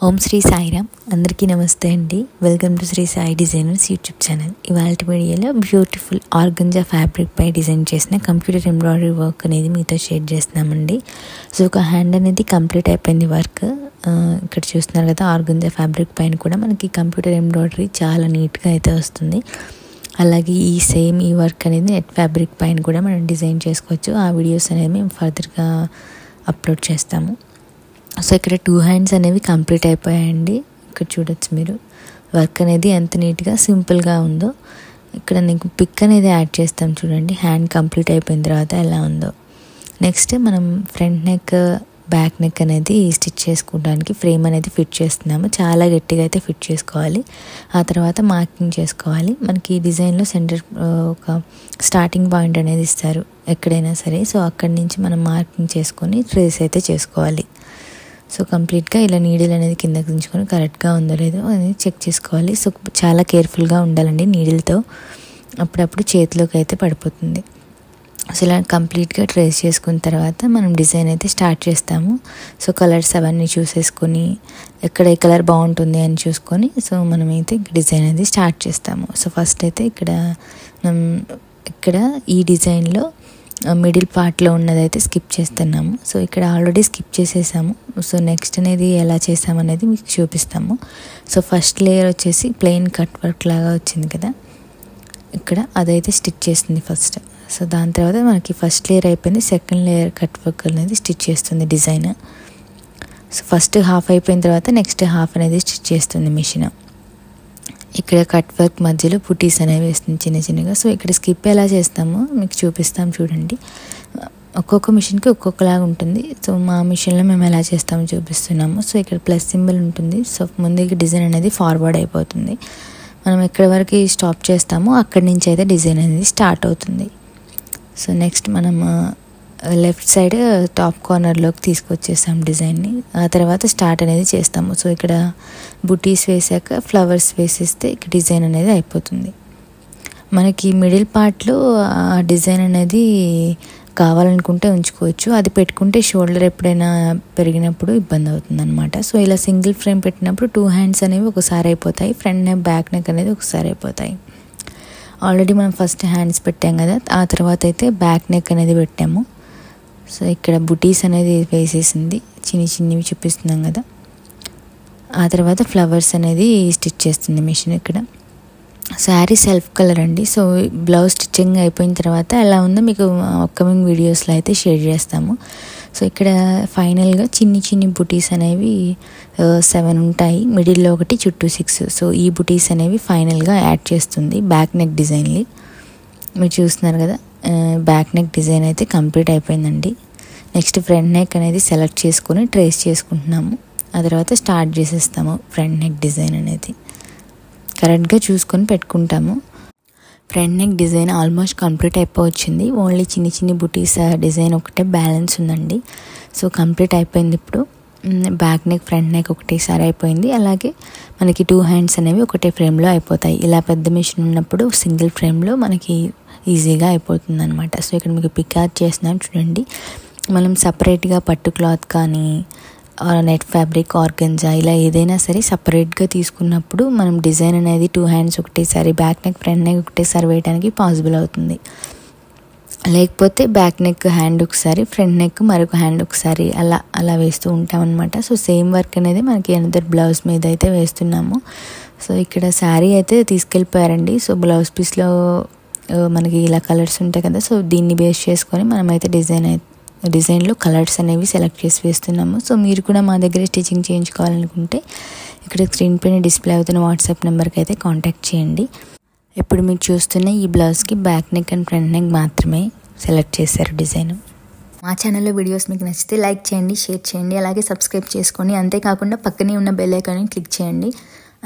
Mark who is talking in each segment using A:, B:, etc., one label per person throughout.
A: ఓం శ్రీ సాయిరామ్. అందరికీ నమస్తే అండి. Welcome to Shri Sai designers YouTube channel. ఇవాళ వీడియోలో బ్యూటిఫుల్ ఆర్గంజా ఫ్యాబ్రిక్ పై డిజైన్ చేసిన కంప్యూటర్ ఎంబ్రాయిడరీ వర్క్ అనేది మీతో షేర్ చేస్తున్నామండి. సో ఒక హ్యాండ్ అనేది కంప్లీట్ అయిపోయింది వర్క్. ఇక్కడ చూస్తున్నారు కదా, ఆర్గంజా ఫ్యాబ్రిక్ పైన కూడా మనకి కంప్యూటర్ ఎంబ్రాయిడరీ చాలా నీట్గా అయితే వస్తుంది. అలాగే ఈ వర్క్ అనేది నెట్ ఫ్యాబ్రిక్ పైన కూడా మనం డిజైన్ చేసుకోవచ్చు. ఆ వీడియోస్ అనేది మేము ఫర్దర్గా అప్లోడ్ చేస్తాము. సో ఇక్కడ 2 హ్యాండ్స్ అనేవి కంప్లీట్ అయిపోయాయండి. ఇక్కడ చూడొచ్చు మీరు వర్క్ అనేది ఎంత నీట్గా సింపుల్గా ఉందో. ఇక్కడ నీకు పిక్ అనేది యాడ్ చేస్తాం చూడండి, హ్యాండ్ కంప్లీట్ అయిపోయిన తర్వాత ఎలా ఉందో. నెక్స్ట్ మనం ఫ్రంట్ నెక్ బ్యాక్ నెక్ అనేది స్టిచ్ చేసుకోవడానికి ఫ్రేమ్ అనేది ఫిట్ చేస్తున్నాము. చాలా గట్టిగా అయితే ఫిట్ చేసుకోవాలి. ఆ తర్వాత మార్కింగ్ చేసుకోవాలి. మనకి ఈ డిజైన్లో సెంటర్ ఒక స్టార్టింగ్ పాయింట్ అనేది ఇస్తారు ఎక్కడైనా సరే. సో అక్కడి నుంచి మనం మార్కింగ్ చేసుకొని ట్రేస్ అయితే చేసుకోవాలి. సో కంప్లీట్గా ఇలా నీడిల్ అనేది కిందకి దించుకొని కరెక్ట్గా ఉందో లేదో అనేది చెక్ చేసుకోవాలి. సో చాలా కేర్ఫుల్గా ఉండాలండి నీడిల్తో, అప్పుడప్పుడు చేతిలోకి అయితే పడిపోతుంది. సో ఇలా కంప్లీట్గా ట్రేస్ చేసుకున్న తర్వాత మనం డిజైన్ అయితే స్టార్ట్ చేస్తాము. సో కలర్స్ అవన్నీ చూసేసుకొని ఎక్కడ ఏ కలర్ బాగుంటుంది అని చూసుకొని సో మనమైతే డిజైన్ అనేది స్టార్ట్ చేస్తాము. సో ఫస్ట్ అయితే ఇక్కడ ఈ డిజైన్లో మిడిల్ పార్ట్లో ఉన్నదైతే స్కిప్ చేస్తున్నాము. సో ఇక్కడ ఆల్రెడీ స్కిప్ చేసేసాము. సో నెక్స్ట్ అనేది ఎలా చేసామనేది మీకు చూపిస్తాము. సో ఫస్ట్ లేయర్ వచ్చేసి ప్లెయిన్ కట్ వర్క్ లాగా వచ్చింది కదా, ఇక్కడ అదైతే స్టిచ్ చేస్తుంది ఫస్ట్. సో దాని తర్వాత మనకి ఫస్ట్ లేయర్ అయిపోయింది, సెకండ్ లేయర్ కట్ వర్క్ అనేది స్టిచ్ చేస్తుంది డిజైన్. సో ఫస్ట్ హాఫ్ అయిపోయిన తర్వాత నెక్స్ట్ హాఫ్ అనేది స్టిచ్ చేస్తుంది మిషన్. ఇక్కడ కట్ వర్క్ మధ్యలో పుటీస్ అనేవి వేస్తుంది చిన్న చిన్నగా. సో ఇక్కడ స్కిప్ ఎలా చేస్తామో మీకు చూపిస్తాం చూడండి. ఒక్కొక్క మిషన్కి ఒక్కొక్కలాగా ఉంటుంది. సో మా మిషన్లో మేము ఎలా చేస్తామో చూపిస్తున్నాము. సో ఇక్కడ ప్లస్ సింబల్ ఉంటుంది. సో ముందుకి డిజైన్ అనేది ఫార్వర్డ్ అయిపోతుంది. మనం ఎక్కడి వరకు స్టాప్ చేస్తామో అక్కడి నుంచి అయితే డిజైన్ అనేది స్టార్ట్ అవుతుంది. సో నెక్స్ట్ మనం లెఫ్ట్ సైడ్ టాప్ కార్నర్లోకి తీసుకొచ్చేసాం డిజైన్ని. ఆ తర్వాత స్టార్ట్ అనేది చేస్తాము. సో ఇక్కడ బుటీస్ వేసాక ఫ్లవర్స్ వేసేస్తే ఇక్కడ డిజైన్ అనేది అయిపోతుంది. మనకి మిడిల్ పార్ట్లో ఆ డిజైన్ అనేది కావాలనుకుంటే ఉంచుకోవచ్చు. అది పెట్టుకుంటే షోల్డర్ ఎప్పుడైనా పెరిగినప్పుడు ఇబ్బంది అవుతుంది అనమాట. సో ఇలా సింగిల్ ఫ్రేమ్ పెట్టినప్పుడు 2 హ్యాండ్స్ అనేవి ఒకసారి అయిపోతాయి, ఫ్రంట్ నెక్ బ్యాక్ నెక్ అనేది ఒకసారి అయిపోతాయి. ఆల్రెడీ మనం ఫస్ట్ హ్యాండ్స్ పెట్టాం కదా, ఆ తర్వాత అయితే బ్యాక్ నెక్ అనేది పెట్టాము. సో ఇక్కడ బుటీస్ అనేది వేసేసింది, చిన్నవి చూపిస్తున్నాం కదా. ఆ తర్వాత ఫ్లవర్స్ అనేది స్టిచ్ చేస్తుంది మిషన్. ఇక్కడ శారీ సెల్ఫ్ కలర్ అండి. సో బ్లౌజ్ స్టిచ్చింగ్ అయిపోయిన తర్వాత ఎలా ఉందో మీకు అప్కమింగ్ వీడియోస్లో అయితే షేర్ చేస్తాము. సో ఇక్కడ ఫైనల్గా చిన్ని బుటీస్ అనేవి 7 ఉంటాయి, మిడిల్లో ఒకటి, చుట్టూ 6. సో ఈ బుటీస్ అనేవి ఫైనల్గా యాడ్ చేస్తుంది బ్యాక్ నెక్ డిజైన్లు. మీరు చూస్తున్నారు కదా, బ్యాక్ నెక్ డిజైన్ అయితే కంప్లీట్ అయిపోయిందండి. నెక్స్ట్ ఫ్రంట్ నెక్ అనేది సెలెక్ట్ చేసుకొని ట్రేస్ చేసుకుంటున్నాము. ఆ తర్వాత స్టార్ట్ చేసేస్తాము. ఫ్రంట్ నెక్ డిజైన్ అనేది కరెక్ట్గా చూసుకొని పెట్టుకుంటాము. Front neck design almost complete అయిపోవచ్చింది. ఓన్లీ చిన్ని బుటీస్ డిజైన్ ఒకటే బ్యాలెన్స్ ఉందండి. సో కంప్లీట్ అయిపోయింది. ఇప్పుడు బ్యాక్ నెక్ ఫ్రంట్ నెక్ ఒకటేసారి అయిపోయింది. అలాగే మనకి 2 హ్యాండ్స్ అనేవి ఒకటే ఫ్రేమ్లో అయిపోతాయి. ఇలా పెద్ద మిషన్ ఉన్నప్పుడు సింగిల్ ఫ్రేమ్లో మనకి ఈజీగా అయిపోతుంది అనమాట. సో ఇక్కడ మీకు పిక్ యాడ్ చేస్తున్నాం చూడండి. మనం సపరేట్గా పట్టు క్లాత్ కానీ నెట్ ఫ్యాబ్రిక్ ఆర్గంజా ఇలా ఏదైనా సరే సపరేట్గా తీసుకున్నప్పుడు మనం డిజైన్ అనేది 2 హ్యాండ్స్ ఒకటేసారి, బ్యాక్ నెక్ ఫ్రంట్ నెక్ ఒకటేసారి వేయడానికి పాసిబుల్ అవుతుంది. లేకపోతే బ్యాక్ నెక్ హ్యాండ్ ఒకసారి, ఫ్రంట్ నెక్ మరొక హ్యాండ్ ఒకసారి అలా వేస్తూ ఉంటాం అనమాట. సో సేమ్ వర్క్ అనేది మనకి అనదర్ బ్లౌజ్ మీద అయితే వేస్తున్నాము. సో ఇక్కడ శారీ అయితే తీసుకెళ్ళిపోయారండి. సో బ్లౌజ్ పీస్లో మనకి ఇలా కలర్స్ ఉంటాయి కదా, సో దీన్ని బేస్ చేసుకొని మనమైతే డిజైన్లో కలర్స్ అనేవి సెలెక్ట్ చేసి వేస్తున్నాము. సో మీరు కూడా మా దగ్గర స్టిచ్చింగ్ చేయించుకోవాలనుకుంటే ఇక్కడ స్క్రీన్ పైన డిస్ప్లే అవుతున్న వాట్సాప్ నెంబర్కి అయితే కాంటాక్ట్ చేయండి. ఇప్పుడు మీరు చూస్తున్న ఈ బ్లౌజ్కి back neck and front neck మాత్రమే సెలెక్ట్ చేశారు డిజైన్. మా ఛానల్లో వీడియోస్ మీకు నచ్చితే లైక్ చేయండి, షేర్ చేయండి, అలాగే సబ్స్క్రైబ్ చేసుకోండి. అంతేకాకుండా పక్కనే ఉన్న బెల్ ఐకాన్ని క్లిక్ చేయండి.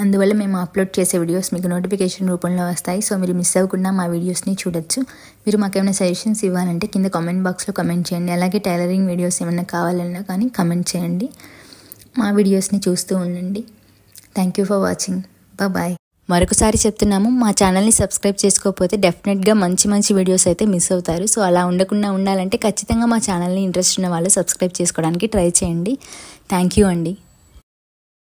A: అందువల్ల మేము అప్లోడ్ చేసే వీడియోస్ మీకు నోటిఫికేషన్ రూపంలో వస్తాయి. సో మీరు మిస్ అవ్వకుండా మా వీడియోస్ని చూడొచ్చు. మీరు మాకేమైనా సజెషన్స్ ఇవ్వాలంటే కింద కామెంట్ బాక్స్లో కామెంట్ చేయండి. అలాగే టైలరింగ్ వీడియోస్ ఏమైనా కావాలన్నా కానీ కామెంట్ చేయండి. మా వీడియోస్ని చూస్తూ ఉండండి. Thank you for watching. Bye. మరొకసారి చెప్తున్నాము, మా ఛానల్ని సబ్స్క్రైబ్ చేసుకోకపోతే డెఫినెట్గా మంచి వీడియోస్ అయితే మిస్ అవుతారు. సో అలా ఉండకుండా ఉండాలంటే ఖచ్చితంగా మా ఛానల్ని ఇంట్రెస్ట్ ఉన్న వాళ్ళు సబ్స్క్రైబ్ చేసుకోవడానికి ట్రై చేయండి. థ్యాంక్ యూ అండి.